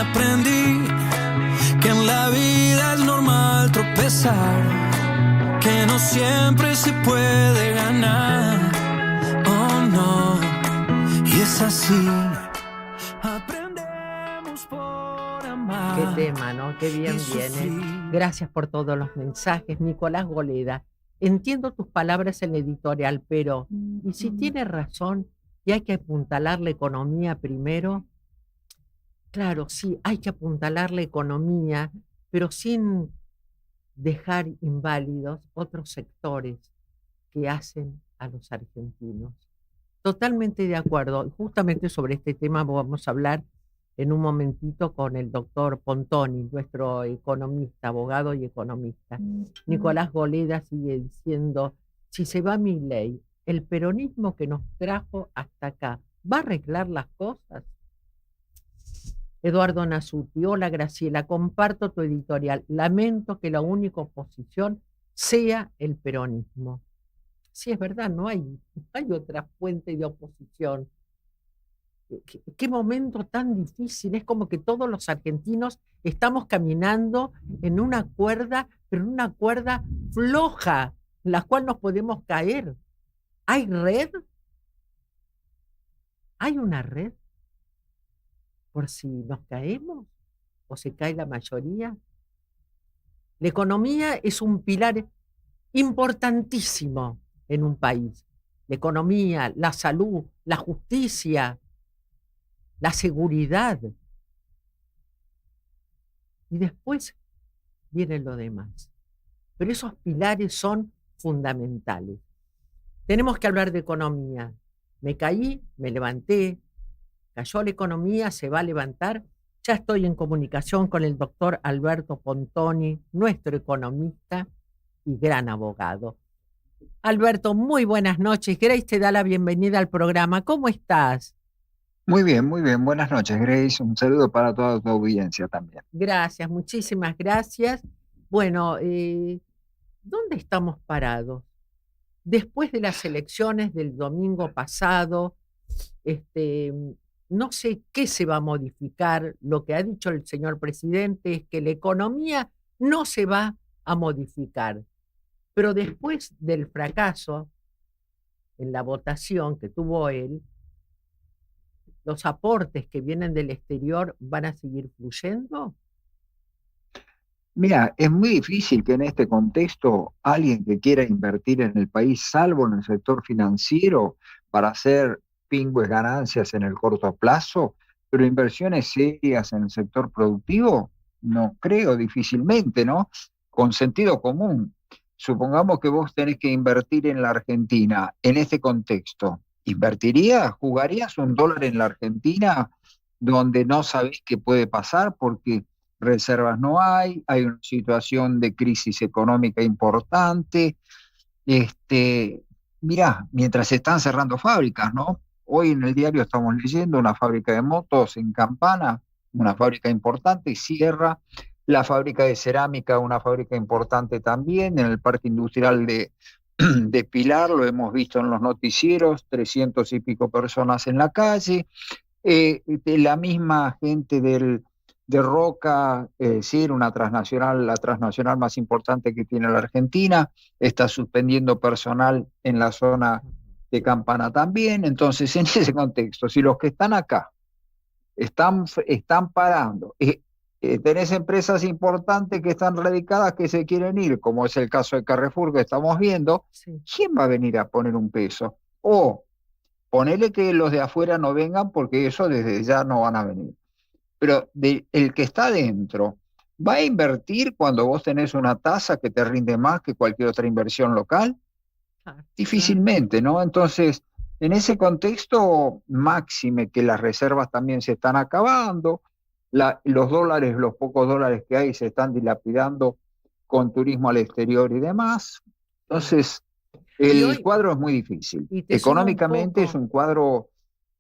aprendí que en la vida es normal tropezar, que no siempre se puede ganar. Oh no, y es así. Aprendemos por amar. Qué tema, ¿no? Qué bien viene. Gracias por todos los mensajes, Nicolás Goleda. Entiendo tus palabras en la editorial, pero ¿y si tienes razón y hay que apuntalar la economía primero? Claro, sí, hay que apuntalar la economía, pero sin dejar inválidos otros sectores que hacen a los argentinos. Totalmente de acuerdo. Justamente sobre este tema vamos a hablar en un momentito con el doctor Pontoni, nuestro economista, abogado y economista. Nicolás Goleda sigue diciendo, si se va Milei, el peronismo que nos trajo hasta acá, ¿va a arreglar las cosas? Eduardo Nasuti, hola Graciela, comparto tu editorial. Lamento que la única oposición sea el peronismo. Sí, es verdad, no hay otra fuente de oposición. ¿Qué momento tan difícil? Es como que todos los argentinos estamos caminando en una cuerda, pero en una cuerda floja, en la cual nos podemos caer. ¿Hay red? ¿Hay una red? Por si nos caemos o se cae la mayoría. La economía es un pilar importantísimo en un país. La economía, la salud, la justicia, la seguridad. Y después viene lo demás. Pero esos pilares son fundamentales. Tenemos que hablar de economía. Me caí, me levanté, cayó la economía, se va a levantar. Ya estoy en comunicación con el doctor Alberto Pontoni, nuestro economista y gran abogado. Alberto, muy buenas noches. Grace te da la bienvenida al programa. ¿Cómo estás? Muy bien, muy bien. Buenas noches, Grace. Un saludo para toda tu audiencia también. Gracias, muchísimas gracias. Bueno, ¿dónde estamos parados? Después de las elecciones del domingo pasado, no sé qué se va a modificar. Lo que ha dicho el señor presidente es que la economía no se va a modificar. Pero después del fracaso en la votación que tuvo él, ¿los aportes que vienen del exterior van a seguir fluyendo? Mira, es muy difícil que en este contexto alguien que quiera invertir en el país, salvo en el sector financiero, para hacer pingües ganancias en el corto plazo, pero inversiones serias en el sector productivo, no creo, difícilmente, ¿no? Con sentido común. Supongamos que vos tenés que invertir en la Argentina en este contexto. ¿Invertirías? ¿Jugarías $1 en la Argentina donde no sabés qué puede pasar? Porque reservas no hay una situación de crisis económica importante. Mirá, mientras se están cerrando fábricas, ¿no? Hoy en el diario estamos leyendo una fábrica de motos en Campana, una fábrica importante, cierra. La fábrica de cerámica, una fábrica importante también, en el parque industrial de Pilar, lo hemos visto en los noticieros, 300 y pico personas en la calle. La misma gente de Roca, decir, una transnacional, la transnacional más importante que tiene la Argentina, está suspendiendo personal en la zona de Campana también. Entonces, en ese contexto, si los que están acá están parando, tenés empresas importantes que están radicadas que se quieren ir, como es el caso de Carrefour que estamos viendo, Sí. ¿quién va a venir a poner un peso? O ponele que los de afuera no vengan porque eso desde ya no van a venir. Pero el que está adentro, ¿va a invertir cuando vos tenés una tasa que te rinde más que cualquier otra inversión local? Difícilmente, ¿no? Entonces, en ese contexto, máxime que las reservas también se están acabando, los dólares, los pocos dólares que hay se están dilapidando con turismo al exterior y demás. Entonces, el cuadro es muy difícil. Económicamente es un cuadro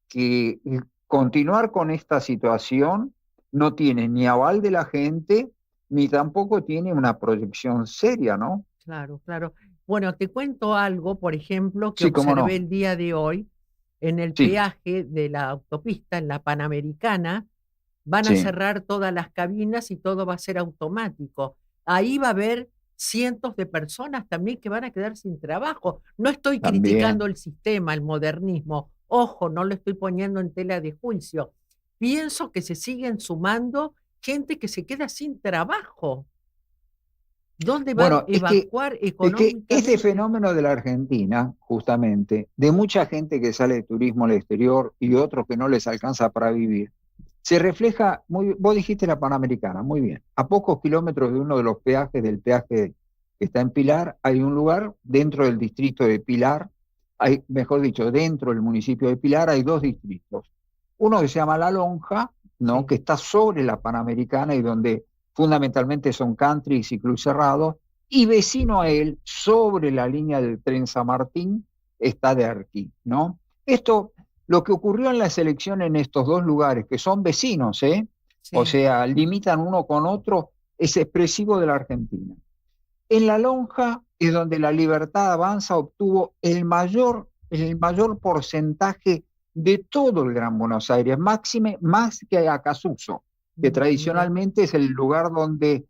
que continuar con esta situación no tiene ni aval de la gente, ni tampoco tiene una proyección seria, ¿no? Claro, claro. Bueno, te cuento algo, por ejemplo, que Sí, cómo no. observé el día de hoy en el Sí. peaje de la autopista, en la Panamericana, van a Sí, cerrar todas las cabinas y todo va a ser automático. Ahí va a haber cientos de personas también que van a quedar sin trabajo. No estoy criticando también. el sistema, el modernismo. Ojo, no lo estoy poniendo en tela de juicio. Pienso que se siguen sumando gente que se queda sin trabajo. ¿Dónde van a Bueno, evacuar es que este económicamente? fenómeno de la Argentina, justamente, de mucha gente que sale de turismo al exterior y otros que no les alcanza para vivir, se refleja, vos dijiste la Panamericana, muy bien, a pocos kilómetros de uno de los peajes, del peaje que está en Pilar, hay un lugar dentro del distrito de Pilar, hay, mejor dicho, dentro del municipio de Pilar hay dos distritos. Uno que se llama La Lonja, ¿no? Sí. Que está sobre la Panamericana y donde fundamentalmente son countries y club cerrado, y vecino a él, sobre la línea del tren San Martín, está Derqui, ¿no? Esto, lo que ocurrió en la selección en estos dos lugares, que son vecinos, ¿eh? O Sí. sea, limitan uno con otro, es expresivo de la Argentina. En La Lonja es donde la Libertad Avanza obtuvo el mayor porcentaje de todo el Gran Buenos Aires, máxime, más que Acasuso, que Mira, tradicionalmente es el lugar donde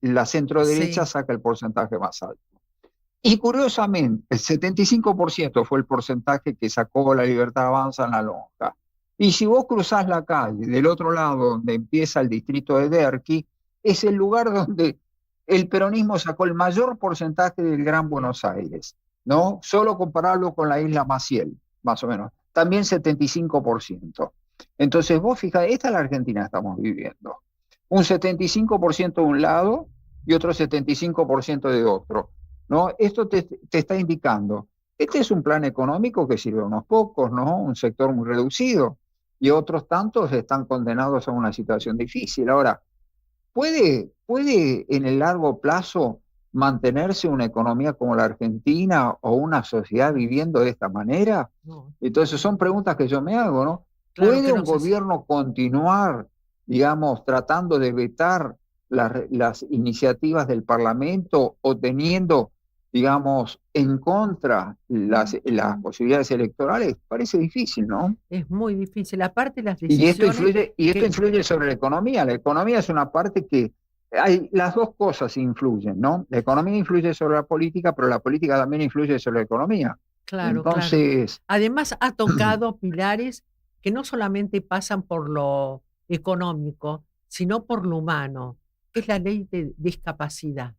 la centro-derecha sí, saca el porcentaje más alto. Y curiosamente, el 75% fue el porcentaje que sacó la Libertad Avanza en La Lonja. Y si vos cruzás la calle del otro lado, donde empieza el distrito de Derqui, es el lugar donde el peronismo sacó el mayor porcentaje del Gran sí. Buenos Aires, ¿no? Solo compararlo con la isla Maciel, más o menos. También 75%. Entonces vos fijate, esta es la Argentina que estamos viviendo. Un 75% de un lado y otro 75% de otro, ¿no? Esto te está indicando, este es un plan económico que sirve a unos pocos, ¿no? Un sector muy reducido, y otros tantos están condenados a una situación difícil. Ahora, ¿puede en el largo plazo mantenerse una economía como la Argentina o una sociedad No, viviendo de esta manera? no, Entonces son preguntas que yo me hago, ¿no? claro ¿Puede que un no sé si. gobierno continuar, digamos, tratando de vetar las iniciativas del Parlamento o teniendo, digamos, en contra las posibilidades electorales? Parece difícil, ¿no? Es muy difícil. Aparte las decisiones Y esto que, influye sobre la economía. La economía es una parte que hay, las dos cosas influyen, ¿no? La economía influye sobre la política, pero la política también influye sobre la economía. claro, claro. Entonces, Además ha tocado pilares que no solamente pasan por lo económico, sino por lo humano, que es la ley de discapacidad.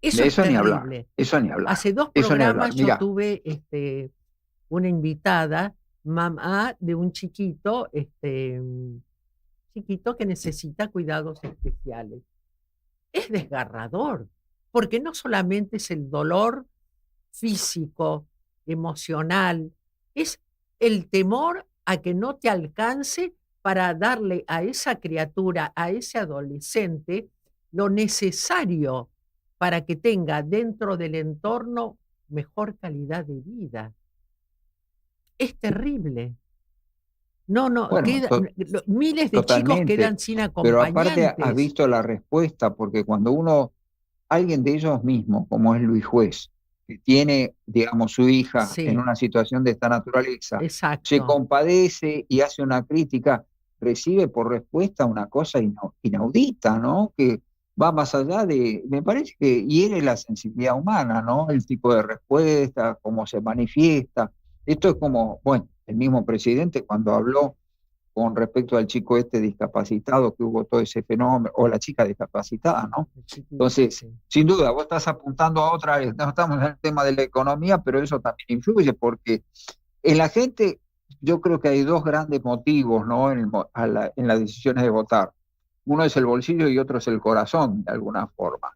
Eso de es eso ni hablar, terrible. eso ni hablar, Hace dos eso ni hablar. programas yo Mira, tuve una invitada, mamá de un chiquito, chiquito que necesita cuidados especiales. Es desgarrador, porque no solamente es el dolor físico, emocional, es el temor a que no te alcance para darle a esa criatura, a ese adolescente, lo necesario para que tenga dentro del entorno mejor calidad de vida. Es terrible. No, no, bueno, miles de chicos totalmente, quedan sin pero aparte has acompañantes. visto la respuesta, porque cuando alguien de ellos mismos, como es Luis Juez, que tiene, digamos, su hija en Sí, una situación de esta naturaleza, se exacto. compadece y hace una crítica, recibe por respuesta una cosa inaudita, ¿no? Que va más allá de, me parece que hiere la sensibilidad humana, ¿no? El tipo de respuesta, cómo se manifiesta. Esto es como, bueno, el mismo presidente cuando habló con respecto al chico este discapacitado, que hubo todo ese fenómeno, o la chica discapacitada, ¿no? El chiquito, Entonces, sí. sin duda, vos estás apuntando a otra, no estamos en el tema de la economía, pero eso también influye, porque en la gente yo creo que hay dos grandes motivos, ¿no? En las decisiones de votar. Uno es el bolsillo y otro es el corazón, de alguna forma.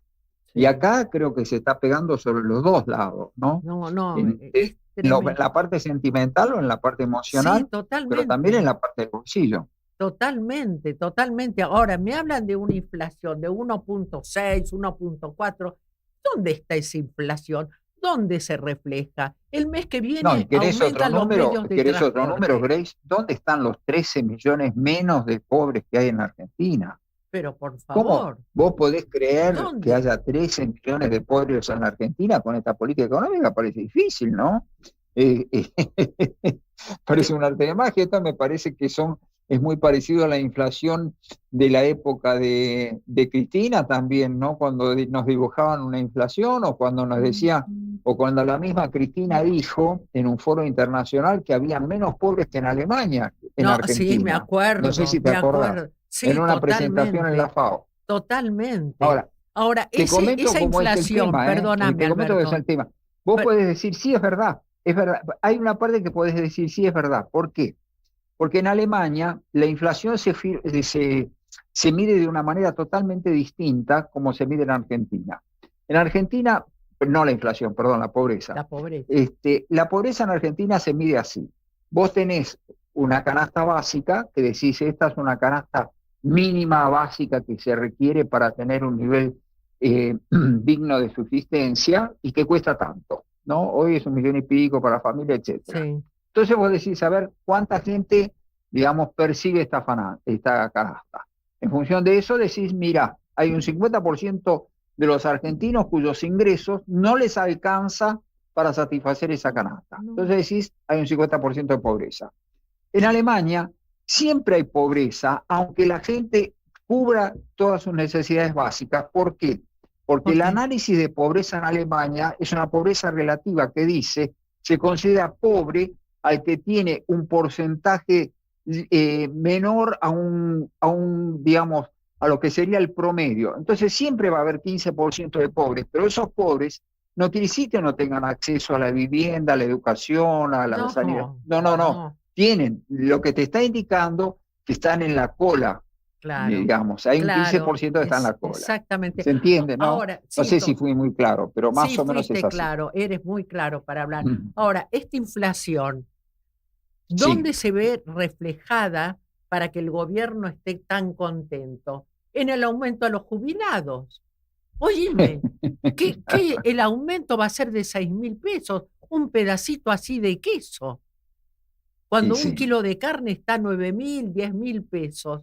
Y Sí. acá creo que se está pegando sobre los dos lados, ¿no? No, no, En es tremendo. la parte sentimental o en la parte Sí, emocional, pero también en totalmente, la parte del bolsillo. totalmente, totalmente. Ahora, me hablan de una inflación de 1,6, 1,4. ¿Dónde está esa inflación? ¿Dónde se refleja? El mes que No, y viene aumentan los medios de querés otro número, transporte. Grace, ¿dónde están los 13 millones menos de pobres que hay en Argentina? Pero por ¿Cómo favor, vos podés creer que ¿dónde? haya 13 millones de pobres en la Argentina con esta política económica? Parece difícil, ¿no? Eh, eh, Que, parece un arte de magia. Esto me parece que son es muy parecido a la inflación de la época de Cristina también, ¿no? Cuando nos dibujaban una inflación o cuando nos decían, o cuando la misma Cristina dijo en un foro internacional que había menos pobres que en Alemania, en No, sí, Argentina. No sé si te me acordás, acuerdo. en Sí, una presentación en la totalmente, FAO. totalmente. Ahora, Ahora, te comento esa cómo es el inflación, tema, ¿eh? Porque perdóname, te comento que es Alberto, el tema. Vos pe- podés decir, sí, es verdad, es verdad. Hay una parte que podés decir, sí, es verdad. ¿Por qué? Porque en Alemania la inflación se mide de una manera totalmente distinta como se mide en Argentina. En Argentina, no la inflación, perdón, la pobreza. la pobreza. La pobreza en Argentina se mide así. Vos tenés una canasta básica, que decís, esta es una canasta mínima básica que se requiere para tener un nivel digno de subsistencia y que cuesta tanto, ¿no? Hoy es 1,5 millones para la familia, etcétera. Sí, Entonces vos decís, a ver, ¿cuánta gente, digamos, percibe esta canasta? En función de eso decís, mira, hay un 50% de los argentinos cuyos ingresos no les alcanza para satisfacer esa canasta. no, Entonces decís, hay un 50% de pobreza. En Alemania siempre hay pobreza, aunque la gente cubra todas sus necesidades básicas. ¿Por qué? Porque ¿por el qué? análisis de pobreza en Alemania es una pobreza relativa que dice, se considera pobre al que tiene un porcentaje menor digamos, a lo que sería el promedio. Entonces siempre va a haber 15% de pobres, pero esos pobres no quiere decir que no tengan acceso a la vivienda, a la educación, a la sanidad. No, No, no, no. no, Tienen, lo que te está indicando que están en la cola, claro, digamos. Hay un claro, 15% que está en es la cola. exactamente. ¿Se entiende, no? Ahora, No sí, sé si fui muy claro, pero sí más o menos es fuiste así. claro, eres muy claro para hablar. Ahora, esta inflación, Sí. ¿dónde se ve reflejada para que el gobierno esté tan contento? En el aumento a los jubilados. Oíme, ¿qué el aumento va a ser de 6.000 pesos? Un pedacito así de queso. Y Cuando un sí. kilo de carne está 9.000, 10.000 pesos.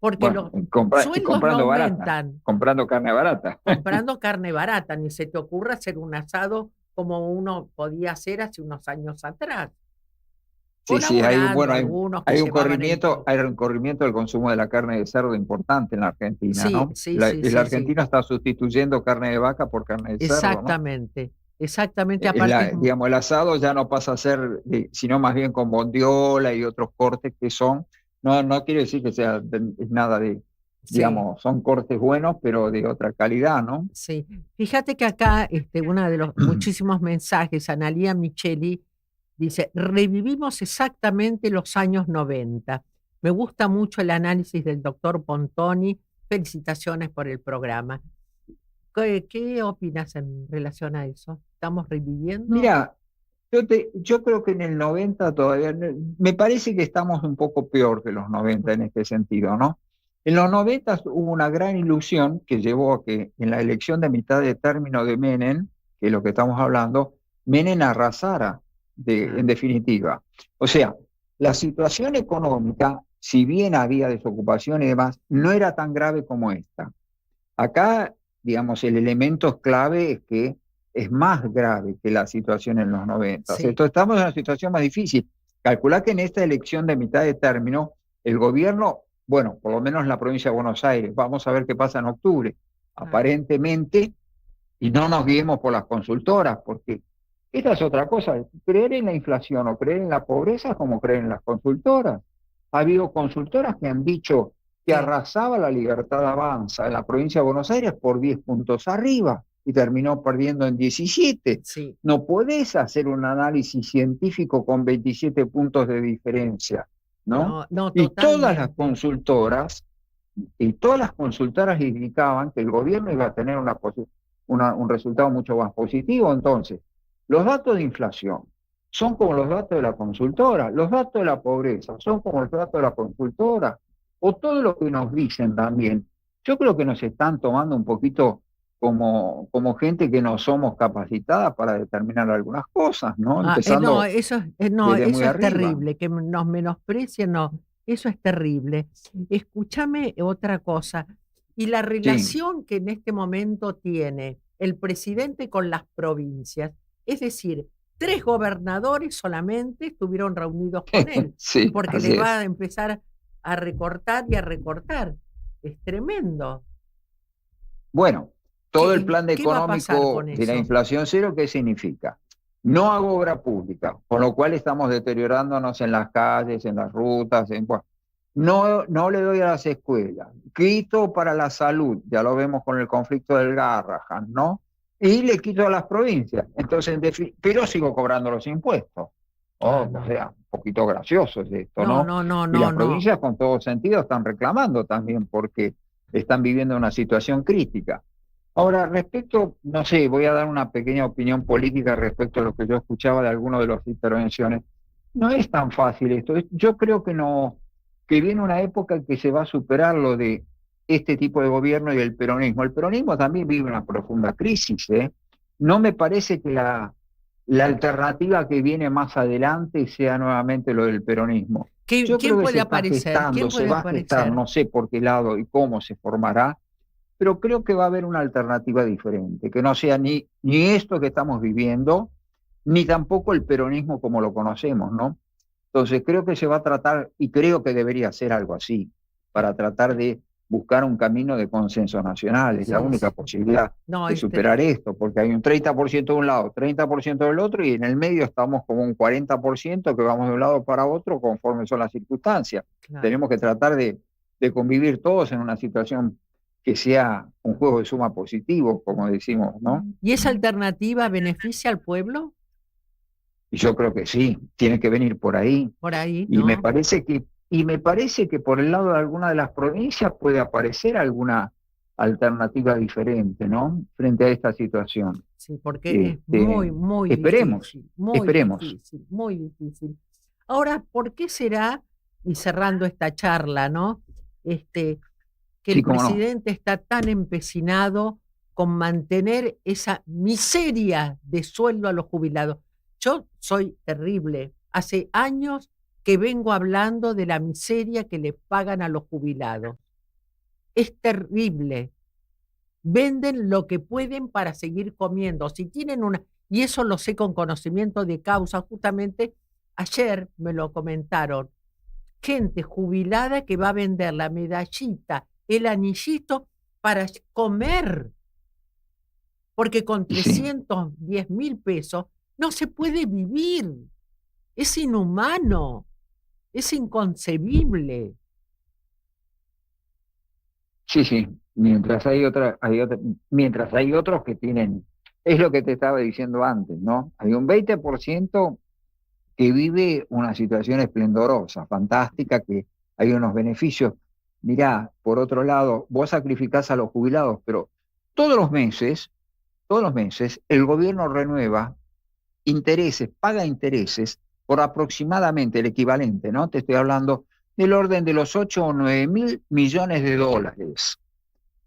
Porque Bueno, los sueldos no comprando barata, aumentan. comprando carne barata. Comprando carne barata, ni se te ocurra hacer un asado como uno podía hacer hace unos años atrás, Sí, sí, hay un, colaborando bueno, algunos que llevaban el hay un corrimiento del consumo de la carne de cerdo importante en la Argentina, Sí, ¿no? sí, sí, El sí, sí, argentino está sustituyendo carne de vaca por carne de cerdo, ¿no? exactamente, exactamente, aparte Digamos, el asado ya no pasa a ser, sino más bien con bondiola y otros cortes que son, no quiere decir que sea nada de, sí, digamos, son cortes buenos, pero de otra calidad, ¿no? sí. Fíjate que acá, uno de los muchísimos mensajes, Analía Micheli, dice, revivimos exactamente los años 90. Me gusta mucho el análisis del doctor Pontoni. Felicitaciones por el programa. ¿Qué opinas en relación a eso? ¿Estamos reviviendo? Mira, yo creo que en el 90 todavía, me parece que estamos un poco peor que los 90 en este sentido, ¿no? En los 90 hubo una gran ilusión que llevó a que en la elección de mitad de término de Menem, que es lo que estamos hablando, Menem arrasara, Ah, en definitiva. O sea, la situación económica, si bien había desocupación y demás, no era tan grave como esta. Acá, digamos, el elemento clave es que es más grave que la situación en los 90. sí, Entonces, estamos en una situación más difícil. Calcular que en esta elección de mitad de término, el gobierno, bueno, por lo menos en la provincia de Buenos Aires, vamos a ver qué pasa en octubre, claro. aparentemente, y no nos guiemos por las consultoras, porque esta es otra cosa, creer en la inflación o creer en la pobreza es como creer en las consultoras. Ha habido consultoras que han dicho que Sí, arrasaba la Libertad Avanza en la provincia de Buenos Aires por 10 puntos arriba y terminó perdiendo en 17. sí. No podés hacer un análisis científico con 27 puntos de diferencia, ¿no? No, no, Y todas las totalmente. consultoras, y todas las consultoras indicaban que el gobierno iba a tener un resultado mucho más positivo. Entonces, los datos de inflación son como los datos de la consultora, los datos de la pobreza son como los datos de la consultora, o todo lo que nos dicen también. Yo creo que nos están tomando un poquito como gente que no somos capacitadas para determinar algunas cosas, ¿no? No, Empezando no, desde muy eso es arriba. terrible, que nos menosprecien, no, eso es terrible. Escúchame otra cosa, y la Sí, relación que en este momento tiene el presidente con las provincias, es decir, 3 gobernadores solamente estuvieron reunidos con él, Sí, porque así le es. va a empezar a recortar y a recortar. Es tremendo. Bueno, todo el plan ¿Qué va a pasar económico con de la eso? inflación cero, ¿qué significa? No hago obra pública, con lo cual estamos deteriorándonos en las calles, en las rutas, bueno, no le doy a las escuelas, quito para la salud, ya lo vemos con el conflicto del Garrahan, ¿no? Y le quito a las provincias, entonces, pero sigo cobrando los impuestos. Oh, o sea, un poquito gracioso es esto, No, ¿no? no, no, Y no, las no. provincias con todo sentido están reclamando también porque están viviendo una situación crítica. Ahora, respecto, no sé, voy a dar una pequeña opinión política respecto a lo que yo escuchaba de algunas de las intervenciones. No es tan fácil esto. Yo creo que no, que viene una época en que se va a superar lo de este tipo de gobierno y el peronismo. El peronismo también vive una profunda crisis, ¿eh? No me parece que la alternativa que viene más adelante sea nuevamente lo del peronismo. Yo ¿Quién creo que se puede está aparecer? gestando, ¿Quién se puede va a gestar, aparecer? no sé por qué lado y cómo se formará, pero creo que va a haber una alternativa diferente, que no sea ni esto que estamos viviendo, ni tampoco el peronismo como lo conocemos, ¿no? Entonces creo que se va a tratar, y creo que debería ser algo así, para tratar de buscar un camino de consenso nacional. Es la Sí, única sí. posibilidad No, de superar esto, porque hay un 30% de un lado, 30% del otro, y en el medio estamos como un 40% que vamos de un lado para otro conforme son las circunstancias. claro. Tenemos que tratar de convivir todos en una situación que sea un juego de suma positivo, como decimos, ¿no? ¿Y esa alternativa beneficia al pueblo? Y yo creo que sí, tiene que venir por ahí. Por ahí, Y me ¿no? parece que por el lado de alguna de las provincias puede aparecer alguna alternativa diferente, ¿no? Frente a esta situación. Sí, porque es Este, muy esperemos, difícil, muy esperemos. difícil, muy difícil. Ahora, ¿por qué será, y cerrando esta charla, ¿no? Que Sí, el cómo no. presidente está tan empecinado con mantener esa miseria de sueldo a los jubilados? Yo soy terrible. Hace años que vengo hablando de la miseria que le pagan a los jubilados. Es terrible. Venden lo que pueden para seguir comiendo. Si tienen una, y eso lo sé con conocimiento de causa, justamente ayer me lo comentaron, gente jubilada que va a vender la medallita, el anillito para comer, porque con Y sí, 310.000 pesos no se puede vivir. Es inhumano, es inconcebible. sí. Mientras hay otros que tienen, es lo que te estaba diciendo antes, ¿no? Hay un 20% que vive una situación esplendorosa, fantástica, que hay unos beneficios. Mirá, por otro lado, vos sacrificás a los jubilados, pero todos todos los meses, el gobierno renueva intereses, paga intereses por aproximadamente el equivalente, ¿no? Te estoy hablando del orden de los 8 o 9 mil millones de dólares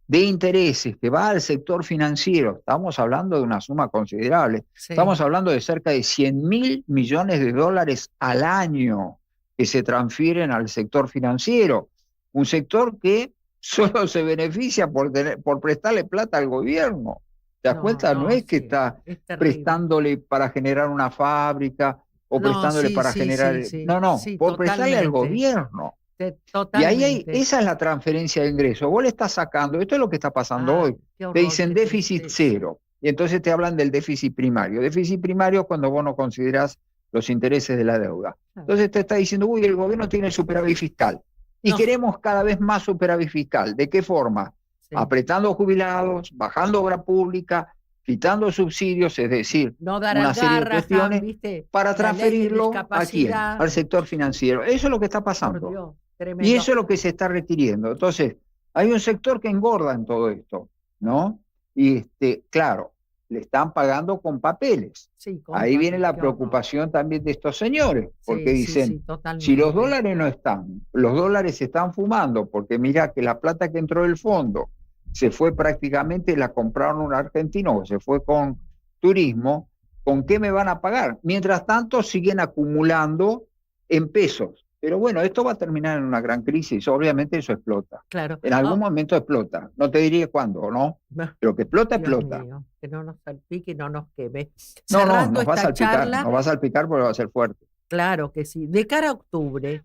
de intereses que va al sector financiero. Estamos hablando de una suma considerable. Sí. Estamos hablando de cerca de 100.000 millones de dólares al año que se transfieren al sector financiero. Un sector que solo se beneficia por prestarle plata al gobierno. ¿Te das cuenta? No es que Sí, está es terrible. prestándole para generar una fábrica o No, prestándole sí, para sí, generar... sí, No, sí, por prestarle al totalmente, gobierno. Y ahí totalmente. esa es la transferencia de ingresos. Vos le estás sacando, esto es lo que está pasando hoy. Qué Te horror, dicen qué déficit tristeza. cero. Y entonces te hablan del déficit primario. Déficit primario es cuando vos no considerás los intereses de la deuda. Entonces te está diciendo, uy, el gobierno tiene superávit fiscal. Y No, queremos cada vez más superávit fiscal. ¿De qué forma? sí. Apretando jubilados, bajando obra pública, quitando subsidios, es decir, No dar una al serie de Garrahan, cuestiones ¿viste? para La ley de transferirlo ¿a quién? discapacidad. Al sector financiero. Eso es lo que está Por pasando. Dios, Y tremendo. eso es lo que se está requiriendo. Entonces, hay un sector que engorda en todo esto, ¿no? Y claro, le están pagando con papeles. Sí, Ahí viene la qué horror. preocupación también de estos señores, porque Sí, dicen, sí, totalmente. si los dólares no están, los dólares se están fumando, porque mira que la plata que entró del fondo se fue prácticamente, la compraron un argentino, se fue con turismo, ¿con qué me van a pagar? Mientras tanto siguen acumulando en pesos. Pero bueno, esto va a terminar en una gran crisis, obviamente eso explota. Claro. En algún momento explota, no te diría cuándo, ¿no? Pero que explota, Dios explota. Mío, que no nos salpique y no nos queme. No, Cerrando nos va a esta salpicar, charla, nos va a salpicar porque va a ser fuerte. claro que sí. De cara a octubre,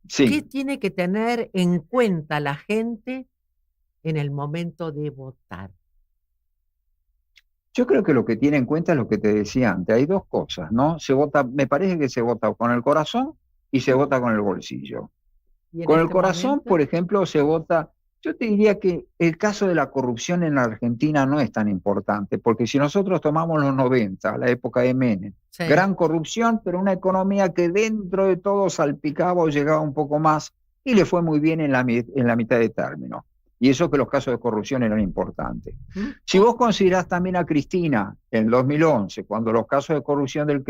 Sí. ¿qué tiene que tener en cuenta la gente en el momento de votar? Yo creo que lo que tiene en cuenta es lo que te decía antes. Hay dos cosas, ¿no? Se vota, me parece que se vota con el corazón y se vota con el bolsillo. Y en Con el este corazón, momento, por ejemplo, se vota. Yo te diría que el caso de la corrupción en la Argentina no es tan importante, porque si nosotros tomamos los 90, la época de Menem, sí, gran corrupción, pero una economía que dentro de todo salpicaba o llegaba un poco más y le fue muy bien en la mitad de término. Y eso que los casos de corrupción eran importantes. Si vos considerás también a Cristina en el 2011, cuando los casos de corrupción del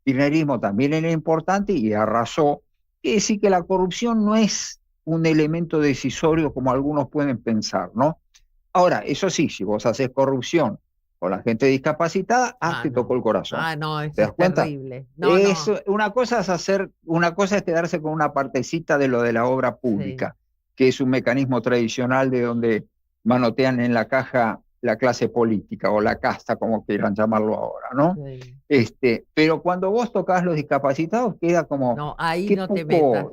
kirchnerismo también eran importantes y arrasó, quiere decir que la corrupción no es un elemento decisorio como algunos pueden pensar, ¿no? Ahora, eso sí, si vos haces corrupción con la gente discapacitada, te tocó el corazón. No, eso ¿Te das es cuenta? terrible. No, Eso, una cosa es quedarse con una partecita de lo de la obra pública, que es un mecanismo tradicional de donde manotean en la caja la clase política o la casta, como quieran llamarlo ahora, ¿no? Sí. Pero cuando vos tocás los discapacitados queda como... No, ahí no te metas.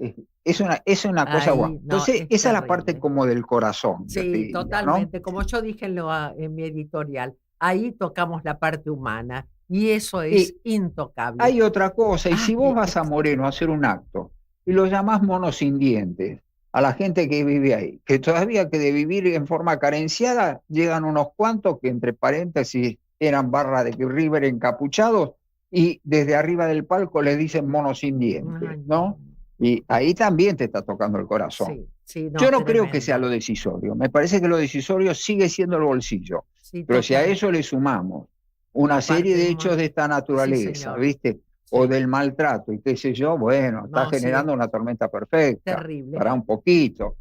Es una cosa guapa. Entonces, esa es la parte terrible. como del corazón. Sí, diría, totalmente. ¿no? Como yo dije en mi editorial, ahí tocamos la parte humana y eso es intocable. Hay otra cosa, y si vos vas a Moreno a hacer un acto y lo llamás monos sin dientes, a la gente que vive ahí, que todavía que de vivir en forma carenciada llegan unos cuantos que entre paréntesis eran barra de River encapuchados y desde arriba del palco les dicen monos sin dientes, ¿no? Y ahí también te está tocando el corazón. Sí, yo no creo que sea lo decisorio, me parece que lo decisorio sigue siendo el bolsillo, pero si a eso le sumamos una serie de hechos de esta naturaleza, ¿viste? O del maltrato y qué sé yo, bueno, está generando una tormenta perfecta. Terrible. Para un poquito.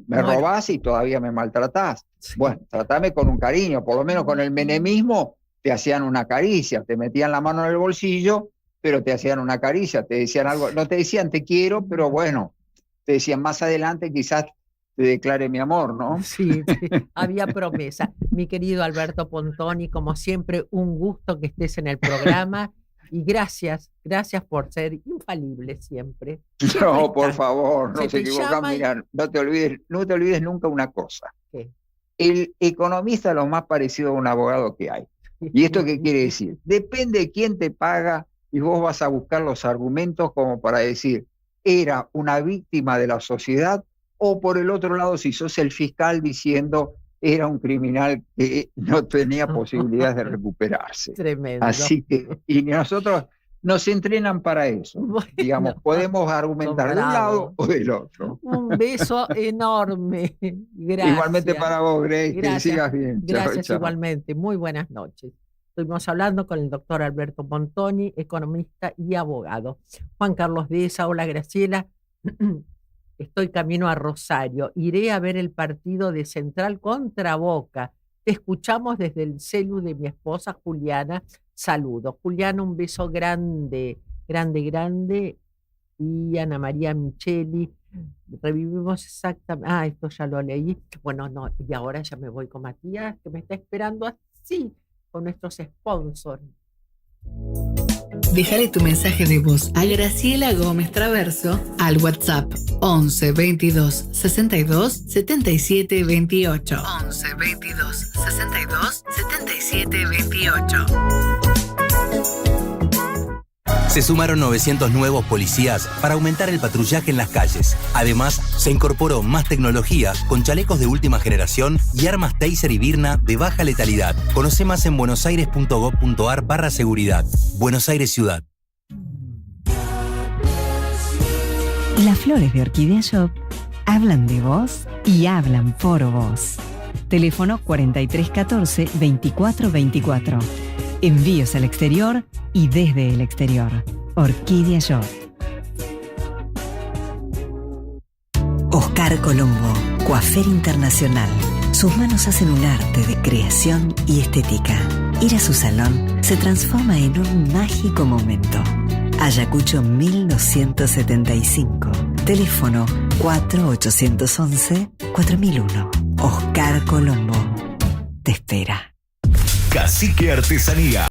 Me robás y todavía me maltratás. Bueno, tratame con un cariño, por lo menos con el menemismo te hacían una caricia, te metían la mano en el bolsillo, pero te hacían una caricia, te decían algo, no te decían te quiero, pero bueno, te decían más adelante quizás te declare mi amor, ¿no? Sí, había promesa. Mi querido Alberto Pontoni, como siempre, un gusto que estés en el programa. Y gracias por ser infalible siempre. No, por favor, no se equivocan. Mira, no te olvides nunca una cosa. ¿Qué? El economista es lo más parecido a un abogado que hay. ¿Y esto qué quiere decir? Depende de quién te paga y vos vas a buscar los argumentos como para decir, era una víctima de la sociedad, o por el otro lado, si sos el fiscal diciendo, era un criminal que no tenía posibilidades de recuperarse. Tremendo. Así que, y nosotros nos entrenan para eso. Bueno, digamos, podemos argumentar de un lado o del otro. Un beso enorme. Gracias. Igualmente para vos, Grace, que sigas bien. Gracias, chao. Igualmente. Muy buenas noches. Estuvimos hablando con el doctor Alberto Pontoni, economista y abogado. Juan Carlos Deza, hola Graciela. Estoy camino a Rosario. Iré a ver el partido de Central contra Boca. Te escuchamos desde el celu de mi esposa Juliana. Saludos. Juliana, un beso grande, grande, grande. Y Ana María Micheli. Revivimos exactamente. Esto ya lo leí. Bueno, no, y ahora ya me voy con Matías, que me está esperando así, con nuestros sponsors. Déjale tu mensaje de voz a Graciela Gómez Traverso al WhatsApp 11 22 62 77 28. 11 22 62 77 28. Se sumaron 900 nuevos policías para aumentar el patrullaje en las calles. Además, se incorporó más tecnología con chalecos de última generación y armas Taser y Birna de baja letalidad. Conoce más en buenosaires.gov.ar/seguridad. Buenos Aires Ciudad. Las flores de Orquídea Shop hablan de vos y hablan por vos. Teléfono 4314 2424. Envíos al exterior y desde el exterior. Orquídea Shop. Oscar Colombo, coafer internacional. Sus manos hacen un arte de creación y estética. Ir a su salón se transforma en un mágico momento. Ayacucho 1275. Teléfono 4811-4001. Oscar Colombo te espera. Cacique Artesanía.